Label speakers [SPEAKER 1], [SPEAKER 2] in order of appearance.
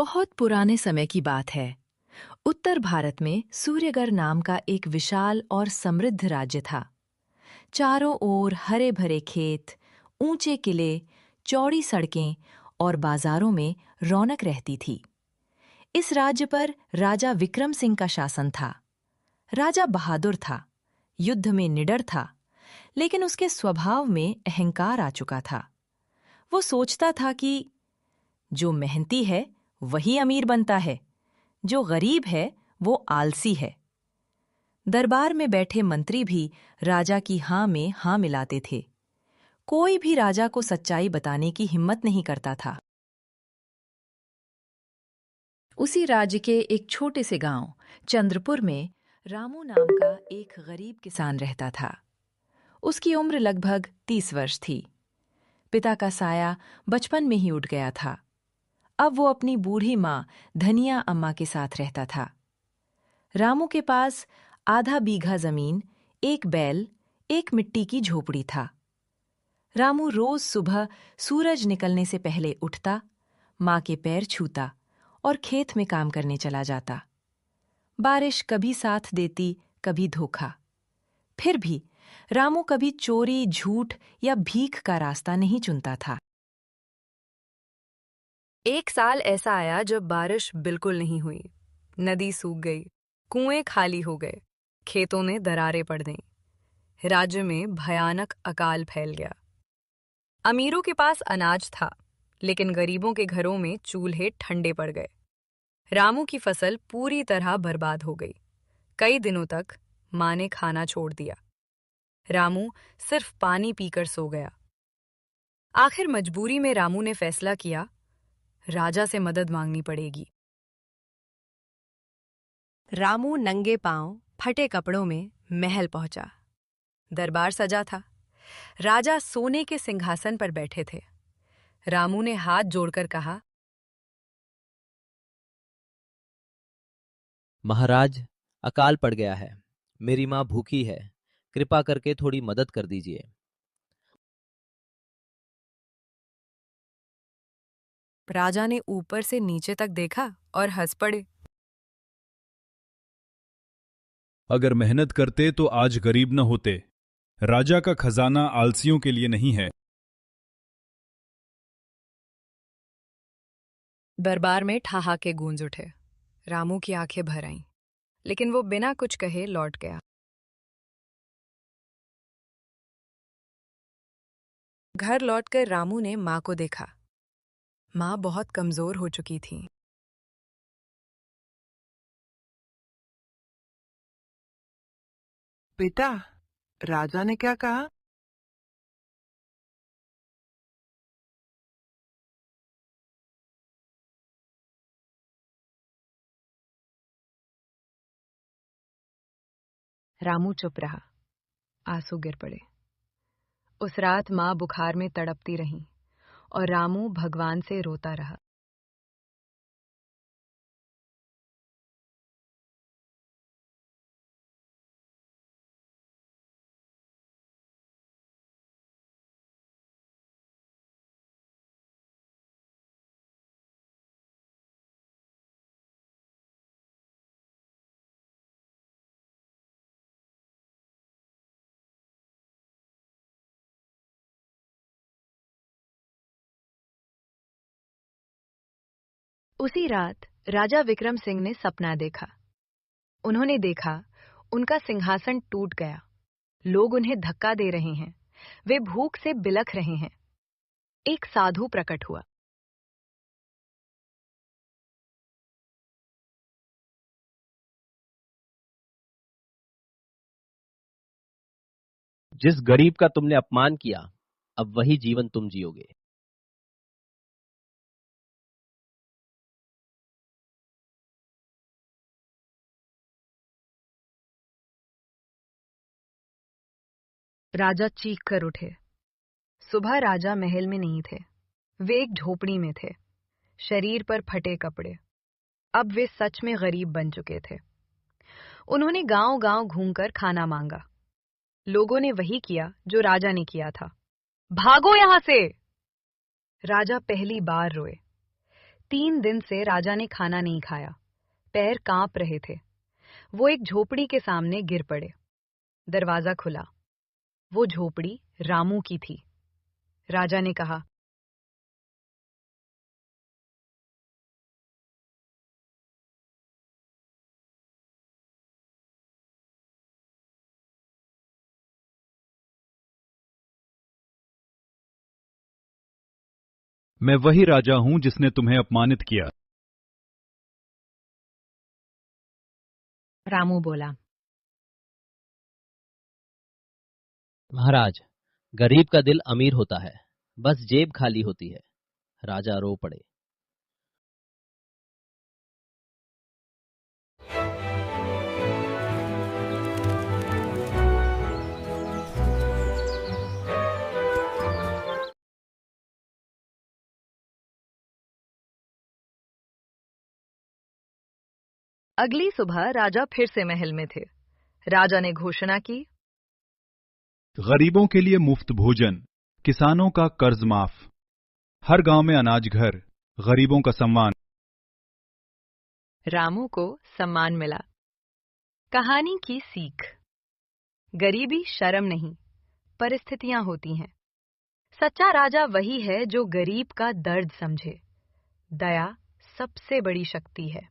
[SPEAKER 1] बहुत पुराने समय की बात है। उत्तर भारत में सूर्यगढ़ नाम का एक विशाल और समृद्ध राज्य था। चारों ओर हरे भरे खेत, ऊंचे किले, चौड़ी सड़कें और बाजारों में रौनक रहती थी। इस राज्य पर राजा विक्रम सिंह का शासन था। राजा बहादुर था, युद्ध में निडर था, लेकिन उसके स्वभाव में अहंकार आ चुका था। वो सोचता था कि जो मेहनती है वही अमीर बनता है, जो गरीब है वो आलसी है। दरबार में बैठे मंत्री भी राजा की हाँ में हाँ मिलाते थे। कोई भी राजा को सच्चाई बताने की हिम्मत नहीं करता था। उसी राज्य के एक छोटे से गांव चंद्रपुर में रामू नाम का एक गरीब किसान रहता था। उसकी उम्र लगभग 30 वर्ष थी। पिता का साया बचपन में ही उठ गया था। अब वो अपनी बूढ़ी माँ धनिया अम्मा के साथ रहता था। रामू के पास आधा बीघा जमीन, एक बैल, एक मिट्टी की झोपड़ी था। रामू रोज सुबह सूरज निकलने से पहले उठता, माँ के पैर छूता और खेत में काम करने चला जाता। बारिश कभी साथ देती, कभी धोखा। फिर भी रामू कभी चोरी, झूठ या भीख का रास्ता नहीं चुनता था। एक साल ऐसा आया जब बारिश बिल्कुल नहीं हुई। नदी सूख गई, कुएं खाली हो गए, खेतों में दरारें पड़ गईं। राज्य में भयानक अकाल फैल गया। अमीरों के पास अनाज था, लेकिन गरीबों के घरों में चूल्हे ठंडे पड़ गए। रामू की फसल पूरी तरह बर्बाद हो गई। कई दिनों तक माँ ने खाना छोड़ दिया। रामू सिर्फ पानी पीकर सो गया। आखिर मजबूरी में रामू ने फैसला किया, राजा से मदद मांगनी पड़ेगी। रामू नंगे पांव, फटे कपड़ों में महल पहुंचा। दरबार सजा था। राजा सोने के सिंहासन पर बैठे थे। रामू ने हाथ जोड़कर कहा,
[SPEAKER 2] महाराज, अकाल पड़ गया है। मेरी माँ भूखी है। कृपा करके थोड़ी मदद कर दीजिए।
[SPEAKER 1] राजा ने ऊपर से नीचे तक देखा और हंस पड़े।
[SPEAKER 3] अगर मेहनत करते तो आज गरीब न होते। राजा का खजाना आलसियों के लिए नहीं है।
[SPEAKER 1] दरबार में ठहाके गूंज उठे। रामू की आंखें भर आईं, लेकिन वो बिना कुछ कहे लौट गया। घर लौटकर रामू ने माँ को देखा। माँ बहुत कमजोर हो चुकी थी।
[SPEAKER 4] बेटा, राजा ने क्या कहा?
[SPEAKER 1] रामू चुप रहा। आंसू गिर पड़े। उस रात माँ बुखार में तड़पती रही और रामू भगवान से रोता रहा। उसी रात राजा विक्रम सिंह ने सपना देखा। उन्होंने देखा उनका सिंहासन टूट गया। लोग उन्हें धक्का दे रहे हैं। वे भूख से बिलख रहे हैं। एक साधु प्रकट हुआ।
[SPEAKER 2] जिस गरीब का तुमने अपमान किया, अब वही जीवन तुम जियोगे।
[SPEAKER 1] राजा चीख कर उठे। सुबह राजा महल में नहीं थे। वे एक झोपड़ी में थे, शरीर पर फटे कपड़े। अब वे सच में गरीब बन चुके थे। उन्होंने गांव-गांव घूमकर खाना मांगा। लोगों ने वही किया जो राजा ने किया था। भागो यहां से! राजा पहली बार रोए।
[SPEAKER 5] 3 दिन से राजा ने खाना नहीं खाया। पैर कांप रहे थे। वो एक झोपड़ी के सामने गिर पड़े। दरवाजा खुला। वो झोपड़ी रामू की थी। राजा ने कहा,
[SPEAKER 3] मैं वही राजा हूं जिसने तुम्हें अपमानित किया।
[SPEAKER 1] रामू बोला।
[SPEAKER 2] महाराज, गरीब का दिल अमीर होता है, बस जेब खाली होती है। राजा रो पड़े।
[SPEAKER 5] अगली सुबह राजा फिर से महल में थे। राजा ने घोषणा की,
[SPEAKER 3] गरीबों के लिए मुफ्त भोजन, किसानों का कर्ज माफ, हर गांव में अनाज घर, गरीबों का सम्मान।
[SPEAKER 5] रामू को सम्मान मिला। कहानी की सीख। गरीबी शर्म नहीं, परिस्थितियां होती हैं। सच्चा राजा वही है जो गरीब का दर्द समझे। दया सबसे बड़ी शक्ति है।